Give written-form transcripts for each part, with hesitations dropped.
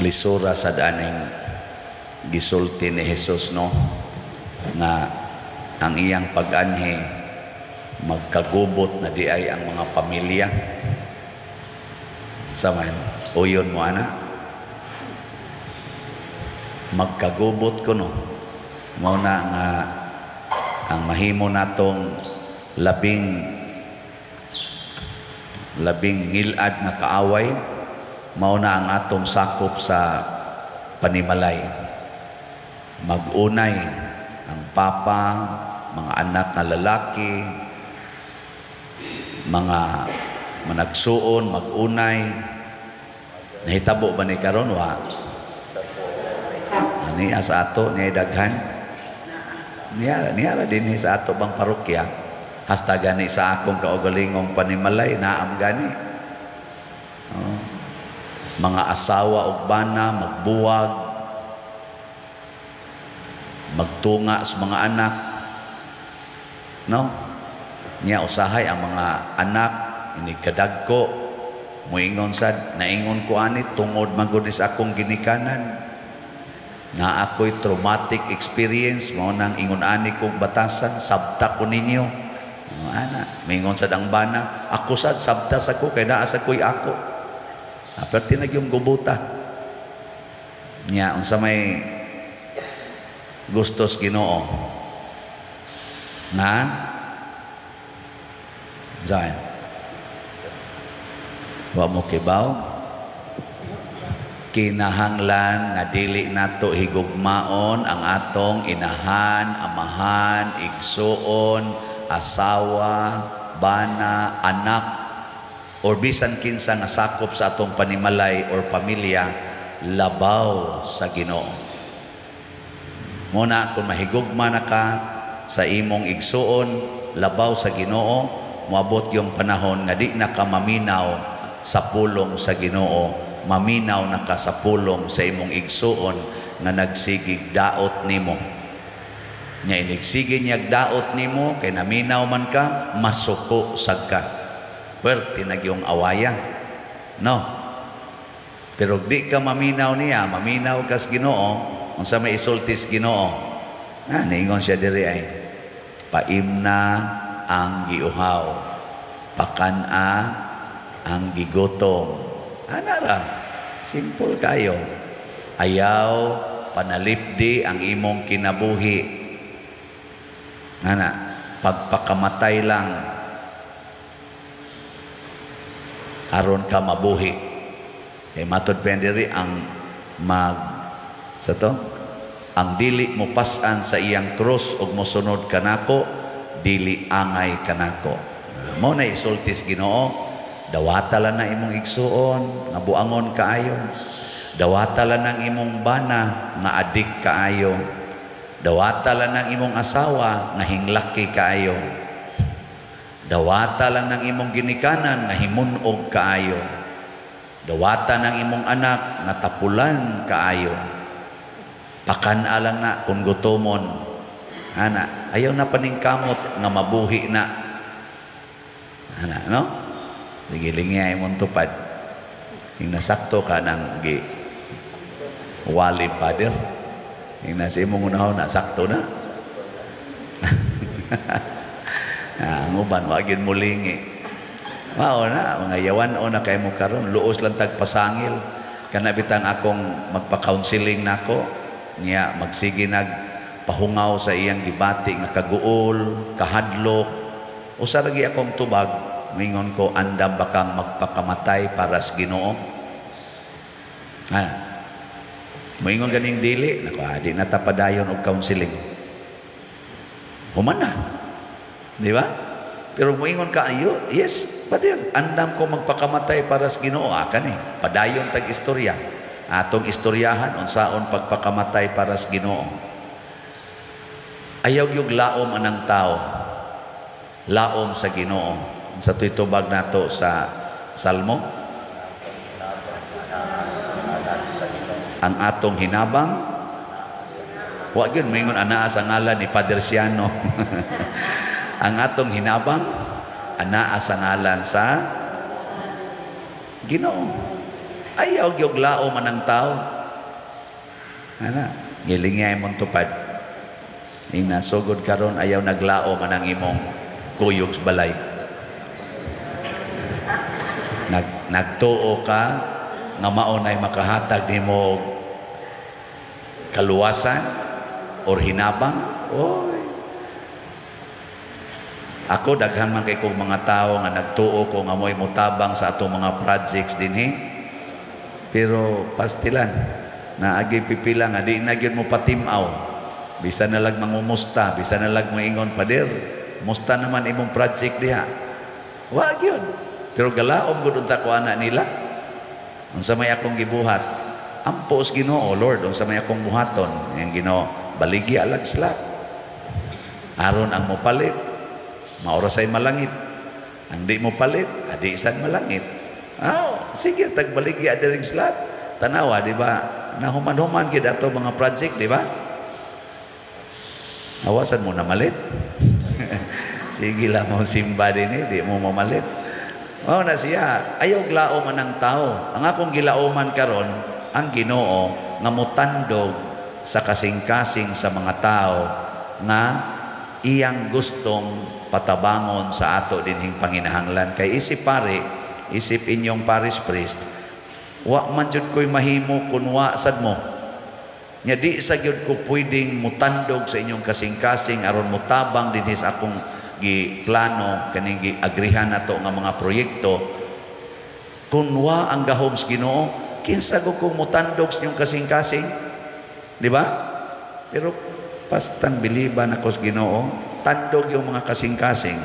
lisura sa daning gisulti ni Jesus, no, nga ang iyang pag-anhi magkagubot na di ay ang mga pamilya. Saman, uyon mo ana, magkagubot ko, no, mao na nga ang mahimo natong labing ngilad nga kaaway, mao na ang atong sakop sa panimalay. Mag-unay ang papa, mga anak na lalaki, mga managsuon, mag-unay. Nahitabo ba ni karon wa? Ani sa ato ni daghan. Niya din sa ato bang parokya. Hasta gani sa akong kaugalingong panimalay naam gani. Mga asawa ug bana magbuwag, magtunga sa mga anak, no? Niya usahay ang mga anak inikadagko moingon sad naingon ko ani tungod magud sa akong ginikanan na ako'y traumatic experience mao nang ingon ani kong batasan sabta ko ninyo. Ana moingon sad ang bana ako sad sabta sa ko kay naa sa ko'y ako. Aperti na yung gubuta niya unsa may gustos Ginoo na Zion. Wa mo kibaw kinahanglan nga dili nato higugmaon ang atong inahan, amahan, igsuon, asawa, bana, anak or bisan kinsa nga sakop sa atong panimalay or pamilya labaw sa Ginoo. Muna kung mahigugma na ka sa imong igsuon labaw sa Ginoo, moabot yung panahon nga di na ka maminaw sa pulong sa Ginoo, maminaw na ka sa pulong sa imong igsuon nga nagsigig daot nimo. Nya inigsigig niya daot nimo kay naminaw man ka, masuko sad ka. Perti na yung awayan, no? Pero di ka maminaw niya, maminaw ka sa Ginoo, unsa may isultis Ginoo. Niingon siya diri ay paimna ang giuhaw, pakana ang gigutom. Ra, simple kayo. Ayaw panalipdi ang imong kinabuhi. Pagpakamatay lang aron ka mabuhi. Kay matod pa diri ang ang dili mo pasan sa iyang krus ug mosunod kanako, dili angay kanako. Mao na isultis Ginoo, dawata lang na imong igsuon nga buangon kaayo. Dawata lang ang imong bana nga adik kaayo. Dawata lang ang imong asawa nga hinglaki kaayo. Dawata lang ng imong ginikanan nga himunog kaayo. Dawata ng imong anak nga tapulan kaayo. Pakana lang na kung gutomon. Ayaw na paningkamot nga mabuhi na. No? Sige, lingya imong tupad. Yung nasakto ka ng wali pader. Yung nasa imong unahon, nasakto na. Ang uban, wagin mulingi. Mao na, mga yawan o na kayo mo karon, luos lang tagpasangil. Kanabitang akong magpa-counseling nako, niya magsige nagpahungaw sa iyang gibati nga kaguol, kahadlok. Usa lagi akong tubag, mingon ko, andam bakang magpakamatay para sa Ginoo. Mingon ganing dili, nako, di natapadayon og counseling. Human na. Di ba? Pero moingon ka ayo, yes, padir, andam ko magpakamatay para sa Ginoo. Kani, padayon tag istorya. Atong istoryahan unsaon pagpakamatay para sa Ginoo. Ayaw gyud laom anang tao. Laom sa Ginoo. Sa tuitubag nato sa Salmo. Ang atong hinabang wa gyud moingon anaa sa ngalan ni Father Siano. Ang atong hinabang anaa sa ngalan sa Ginoo. Ayaw gyud lao man ang tao. Ana, gilingay mong tupad. Inasugod karon ayaw naglao man ang imong kuyog sa balay. Nagtuo ka nga maunay makahatag nimo kaluwasan or hinabang. Oy. Ako daghan man kay kong mga tao nga nagtuo ko nga mo'y mutabang sa atong mga projects dinhi. Pero pastilan na agi pipila nga di na gyud mo patimaw. Bisa na lag mangumusta, bisa na lag moingon pader. Musta naman imong project diha. Wa gyud. Pero galaom gud unta ko ana nila. Unsa may akong gibuhat, ampos Ginoo Lord, unsa may akong buhaton, ang Ginoo baligya lag sila. Aron ang mopalit, maorasay malangit. Ang di mo palit, adi sad malangit. Sige tagbaligya diri sila. Tanawa di ba? Nahuman-human gid ato mga project, di ba? Awasan mo na malit. Sige lang mo simba din di mo mamalit. Na siya, ayaw glao man ang tao. Ang akong gilauman karon, ang Ginoo nga mutandog sa kasing-kasing sa mga tao nga iyang gustong patabangon sa ato dinhing panginahanglan. Kay isip pare, isip inyong parish priest, wa man jud ko'y mahimo kun wa sad mo. Nya di sa gyud ko pwedeng mutandog sa inyong kasing-kasing aron mutabang dinhi sa akong plano kaning giagrihan nato nga mga proyekto. Kung wa ang gahom sa Ginoo, kinsa ko kung mutandog sa inyong kasing-kasing, di ba? Pero pastang biliban ako sa Ginoo, tandog yung mga kasing-kasing.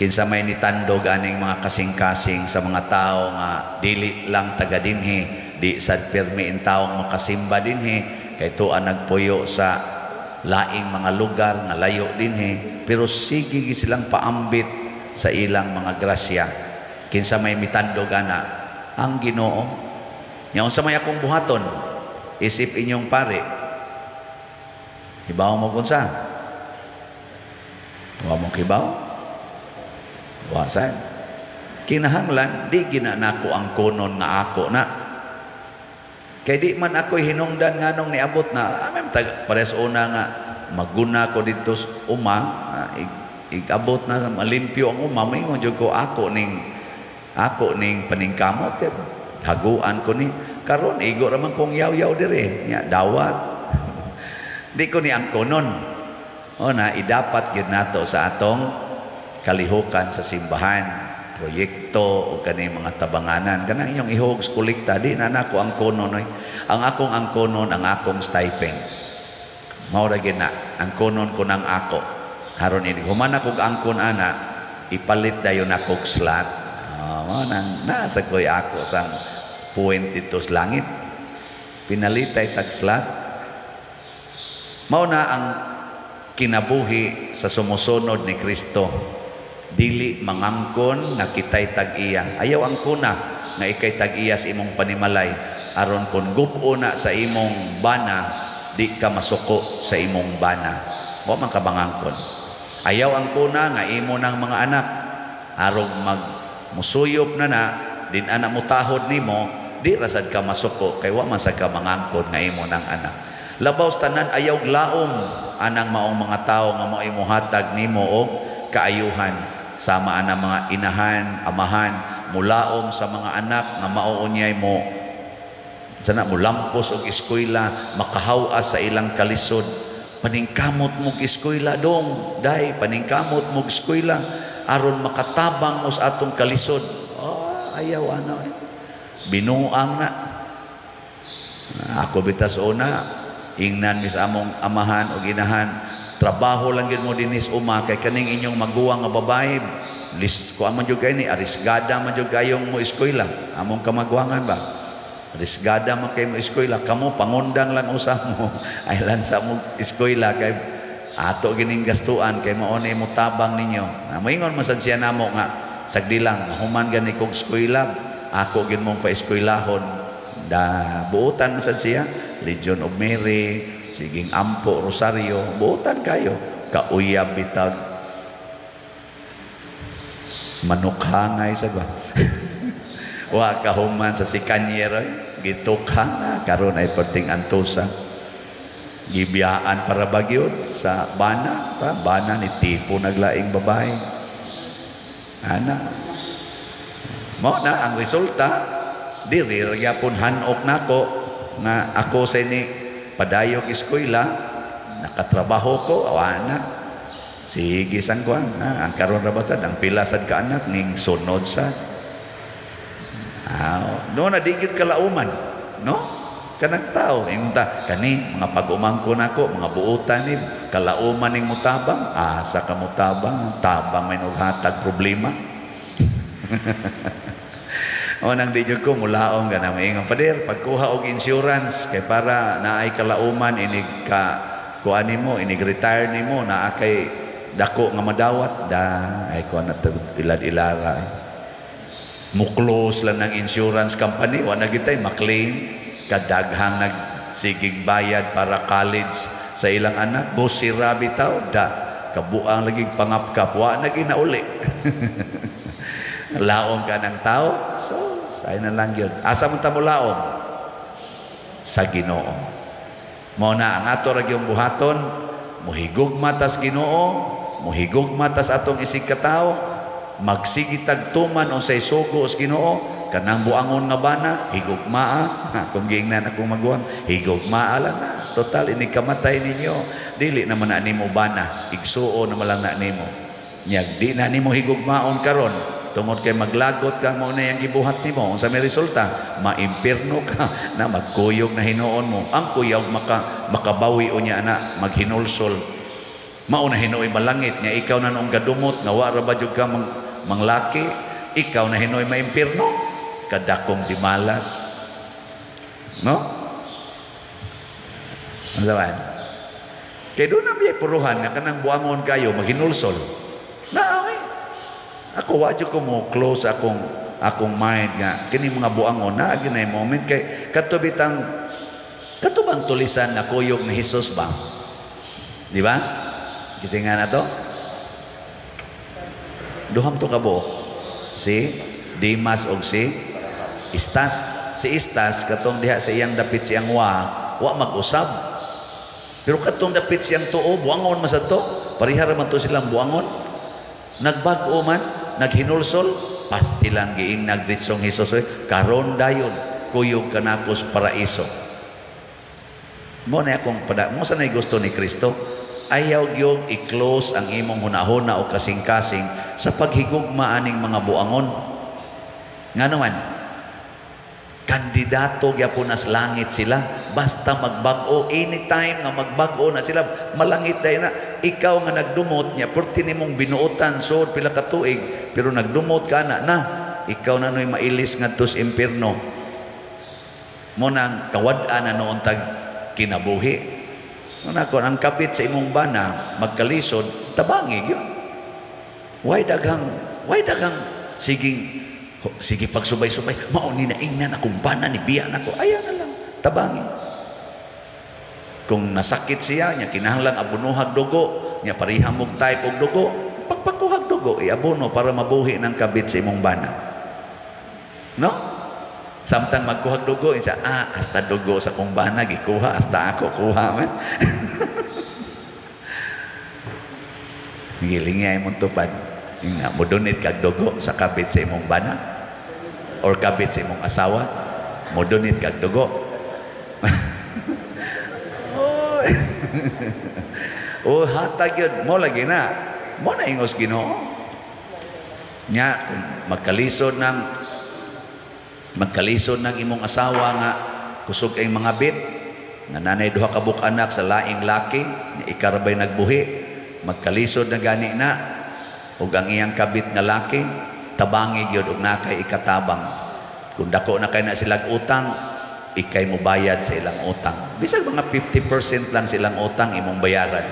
Kinsa may nitandog aning mga kasing-kasing sa mga tao nga dili lang taga dinhi, di sad pirmi in taong makasimba dinhi, kay tuan nagpuyo sa laing mga lugar nga layo dinhi, pero sige silang paambit sa ilang mga grasya. Kinsa may mitandog ana, ang Ginoo. Nya unsa may akong buhaton, isip inyong pare, hibaw mo kunsa, wa mo kibaw, wasan kinahanglan di ginanako ang konon nga ako na. Kay di man ako'y hinungdan nga nung niabot na, pares una nga, maguna ko dito sa igabot na sa malimpyo ang may ngon ko ako ning paningkamot, haguan ko ni, karon igo raman kong yaw-yaw dire, nya dawat. Di ko ni ang konon. Idapat yun nato sa atong kalihukan sa simbahan. Proyekto o kani mga tabanganan kanang inyong ihog kolekta di na nako ang konon ang akong angkonon ang akong stipend mao ra gina ang konon ko nang ako haron ini human ako angkon ana ipalit dayon ako slot mao nang nasa koy ako sang point dito sa langit pinalitay tag slot mao na ang kinabuhi sa sumusunod ni Kristo. Dili mangangkon na kitay tag-iya. Ayaw ang kuna nga ikay tag-iya sa imong panimalay. Aron kon gubo na sa imong bana, di ka masuko sa imong bana. Wa man ka mangangkon. Ayaw ang kuna nga imo ng mga anak. Aron musuyop na din anak mo tahod nimo, di rasad ka masuko. Kay wa man sa ka mangangkon nga imo ng anak. Labaw tanan ayaw glaom anang maong mga tao nga mao imuhatag nimo og kaayuhan. Sama ana mga inahan, amahan, mulaom sa mga anak nga mauunyay mo sana mo lampos og eskwela, makahawas sa ilang kalisod. Paningkamot mo eskwela dong, dai paningkamot mo eskwela aron makatabang mo sa atong kalisod. Ayaw ano binuang na. Ako bitas una, ingnan mis among amahan og inahan. Trabaho lang yun mo dinis kay kaning inyong maguwang nga babae. List ko amon jud kay ni arisgada man jud kayong mo eskwela. Among kamagwangan ba? Arisgada man kay mo eskwela. Kamo pangundang lang usa mo. Ay lang sa mo eskwela kay ato gining gastuan kay mao ni mo tabang ninyo. Moingon man sad siya namo nga sagdilang human gani kog eskwela. Ako gid mong pa eskwelahon. Da buutan man sad siya Legion of Mary, siging Ampo, Rosario, buotan kayo. Kauyab bitag. Manukhangay sa ba? Wa kahuman sa sikanyero, gitukhan karon ay perting antusa. Gibiyaan para bagyod sa bana, bana ni tipo naglaing babae. Ana. Mo na ang resulta, diri gyapon hanok nako na ako sa ni padayog eskwela, nakatrabaho ko awana. Sige sang kuan na ang karon ra ba sad ang pila sad ka anak ning sunod sad. No na digid kalauman, no? Kanang tao ingon ta kani mga pag-umangko nako, mga buutan ni kalauman ning mutabang, asa ka mutabang, tabang may naghatag problema. O nang di jud ko mulaong ganang ingon pader pagkuha og insurance kay para naay kalauman inig ka kuan nimo, inig retire nimo naa kay dako nga madawat da ay ko na ilad-ilara muklos lang ng insurance company wa na gitay maklaim kadaghang nagsigig bayad para college sa ilang anak busira bitaw da kabuang lagi pangapkap wa na ginauli laom ka ng tao so say na lang yun asa man ta mo laom sa Ginoo mo na ang ato ra gyud buhaton muhigugma tas Ginoo muhigugma tas atong isig katao magsigitag tuman unsay sugo sa Ginoo kanang buangon nga bana higugmaa kung giingnan akong maguwang higugmaa lang na total ini kamatay ninyo dili naman na nimo bana igsuo naman lang na nimo nyag di na nimo higugmaon karon tungod kay maglagot ka mo na yang gibuhat nimo unsa may resulta maimpierno ka na magkuyog na hinuon mo ang kuyog makabawi unya na maghinulsol mauna hinoy malangit nya ikaw na noong gadumot nga wa ra ba jud ka manglaki ikaw na hinoy maimpierno kadakong dimalas no ano saban kay do na biyay puruhan nga kanang buangon kayo maghinulsol na okay ako wa jud ko mo close akong mind nga kini mga buangon na ginay moment kay katubang tulisan na kuyog na Hesus ba di ba kasi nga na to duham to kabo si Dimas og si Istas katong diha sa iyang dapit siyang wa mag-usab pero katong dapit siyang tuo buangon masad to parihara man to silang buangon nagbag-o man naghinulsol pastilan giing nagditsong Hesus karon dayon kuyog kanakos paraiso mo na akong mo sa nay gusto ni Kristo ayaw gyud i-close ang imong hunahuna o kasing-kasing sa paghigugma aning mga buangon nga naman kandidato gyapon nas langit sila basta magbag-o anytime nga magbag-o na sila malangit day na ikaw nga nagdumot nya perti nimong binuotan sud pila ka tuig pero nagdumot ka na ikaw na noy mailis ngadto sa impierno mo nang kawad-an na noon tag kinabuhi nako ang kapit sa imong bana magkalisod tabangi yun why daghang sige pagsubay-subay mao ni naingnan akong bana ni biya nako ayan na lang tabangi kung nasakit siya nya kinahanglan abunuhag dugo nya pariham og type og dugo pagpakuhag dugo iabuno para mabuhi ng kabit sa imong bana no samtang magkuhag dugo isa hasta dugo sa kong bana gikuha hasta ako kuha man ngilingay mong tupad nga mo donate kag dugo sa kabit sa imong bana or kabit sa imong asawa mo donate kag dugo hatag yun mo lagi na mo na ingos Ginoo nya kung magkalisod ng imong asawa nga kusog kay mga bit nga nanay duha ka buk anak sa laing laki nga ikarabay nagbuhi magkalisod na gani na ug ang iyang kabit nga laki tabangi gyud og nakay ikatabang kung dako na kay na silang utang ikay mo bayad sa ilang utang bisag mga 50% lang silang utang imong bayaran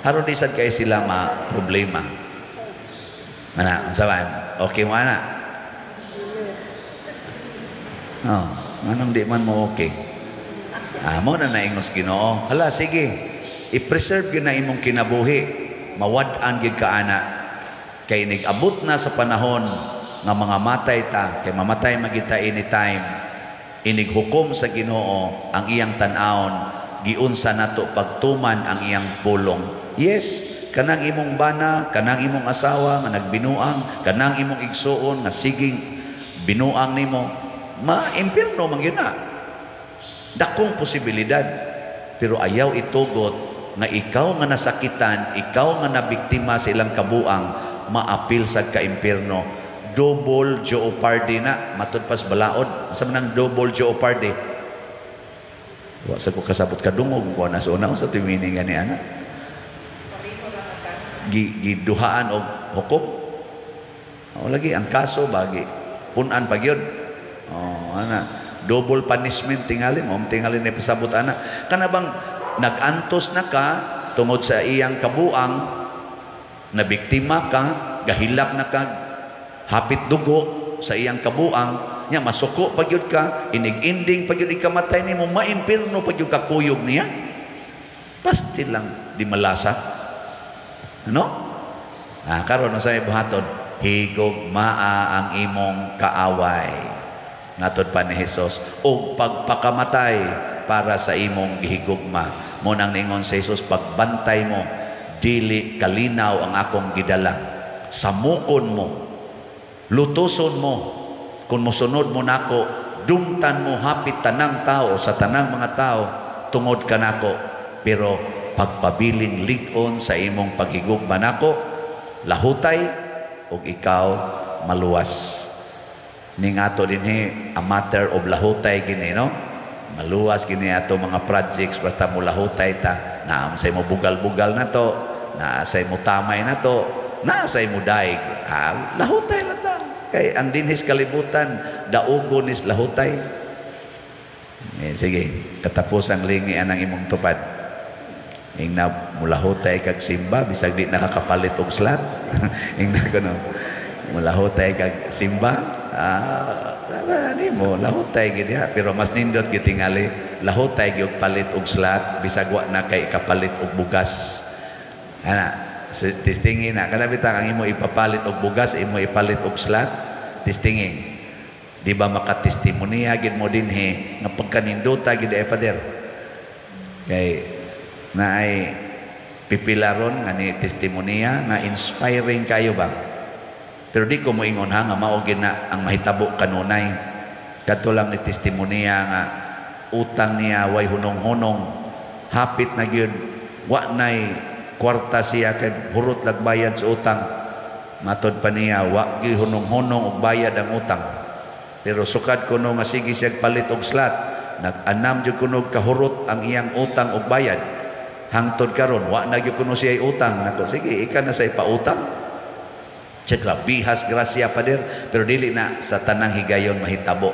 haron di sad kay sila problema mana unsaman okay mo ana anong di man mo okay mo na naingos Ginoo hala sige i-preserve yun na imong kinabuhi mawad-an gid ka ana kay nigabot na sa panahon nga mga matay ta, kay mamatay magita anytime, inighukom sa Ginoo ang iyang tan-awon, giunsa nato pagtuman ang iyang pulong. Yes, kanang imong bana, kanang imong asawa nga nagbinuang, kanang imong igsuon nga siging binuang nimo, ma-impierno man gyud na. Dakong posibilidad. Pero ayaw itugot nga ikaw nga nasakitan, ikaw nga nabiktima sa ilang kabuang, maapil sa ka-impierno. Double jeopardy na, matud pas balaod. Asa man ang double jeopardy? Wa sa ko kasabot kadungog ko na sa una sa timini nga ni ana. Giduhaan og hukom. O lagi ang kaso bagi punan pa gyud. Oh, ana. Double punishment tingali mo, tingali ni pasabot ana. Kana bang nagantos na ka tungod sa iyang kabuang, na biktima ka, gahilak na ka, hapit dugo sa iyang kabuang, nya masuko pagyud ka, inig-inding pagyud ikamatay nimo, maimpirno pagyud ka kuyog niya. Pasti lang di malasa. Ano? Karon na sa buhaton, higugmaa ang imong kaaway. Ngatod pa ni Jesus, o pagpakamatay para sa imong gihigugma. Mo nang ningon sa Jesus, pagbantay mo, dili kalinaw ang akong gidala. Samukon mo, lutuson mo, kung mosunod mo nako, dumtan mo hapit tanang tao, sa tanang mga tao, tungod ka nako. Pero pagpabiling ligon sa imong paghigugma nako, lahutay, o ikaw maluwas. Ning ato dinhi a matter of lahutay gini, no? Maluwas gini ato mga projects basta mo lahutay ta, na say mo bugal-bugal na to, na say mo tamay na to, na say mo daig. Lahutay lang ta. Kay ang dinhis kalibutan daugon is lahutay. Sige, katapos ang lingi anang imong tupad. Ing na mulahutay kag simba bisag di nakakapalit og slot. Ing na kuno mulahutay kag simba. Di mo lahutay gid ya, pero mas nindot gid tingali lahutay gyud palit og slot bisag wa na kay kapalit og bugas. Ana tistingin na kada bitang ang imo ipapalit og bugas, imo ipalit og slot, tistingin. Di ba makatestimonya gid mo dinhi nga pagkanindota gid ay pader. Kay naay pipilaron nga ni testimonya nga inspiring kayo ba? Pero di ko moingon ha nga mao gid na ang mahitabo kanunay. Kadto lang ni testimonya nga utang niya way hunong-hunong, hapit na gyud wa nay kwarta siya kay hurot lag bayad sa utang. Matod pa niya wa gyud hunong-hunong og bayad ang utang. Pero sukad kuno nga sige siya palit og slot, nag-anam jud kuno kahurot ang iyang utang og bayad. Hangtod karon wa na gyud kuno siya utang. Nako sige ika na sa ipautang. Cekra bihas grasya pader, pero dili na sa tanang higayon mahitabo.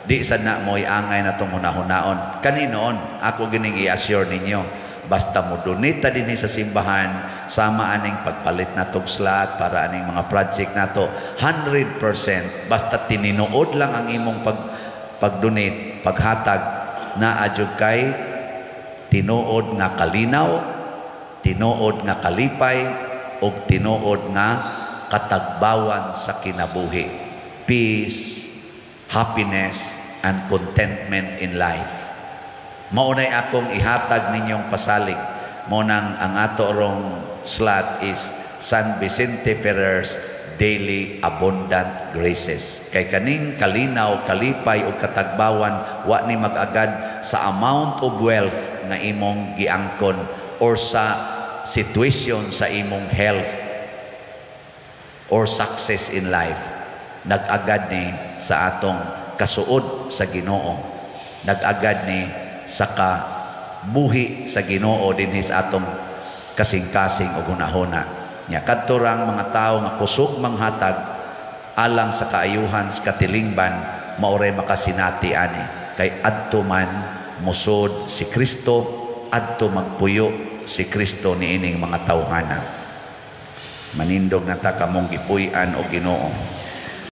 Di sad na mo'y angay na itong hunahon. Kaninoon, ako gining i-assure ninyo, basta mo donita din sa simbahan, sama aning pagpalit na tog slot para aning mga project na to, 100%, basta tininood lang ang imong pag-donate, paghatag, na adjud kay tinuod nga kalinaw, tinuod nga kalipay, o tinuod nga katagbawan sa kinabuhi. Peace, happiness, and contentment in life. Maunay akong ihatag ninyong pasalig. Munang ang ato rong slot is San Vicente Ferrer's Daily Abundant Graces. Kay kaning kalinaw, kalipay o katagbawan, wa ni mag-agad sa amount of wealth nga imong giangkon or sa situation sa imong health or success in life. Nag-agad ni sa atong kasuod sa Ginoo. Nag-agad ni sa kabuhi sa Ginoo dinhi sa atong kasing-kasing o hunahuna. Nya kadto rang mga tawo nga kusog manghatag alang sa kaayuhan sa katilingban, maoray makasinati ani. Kay adto man musod si Kristo, adto magpuyo si Kristo niining mga tawhana. Manindog na ta kamong gipuy-an o Ginoo.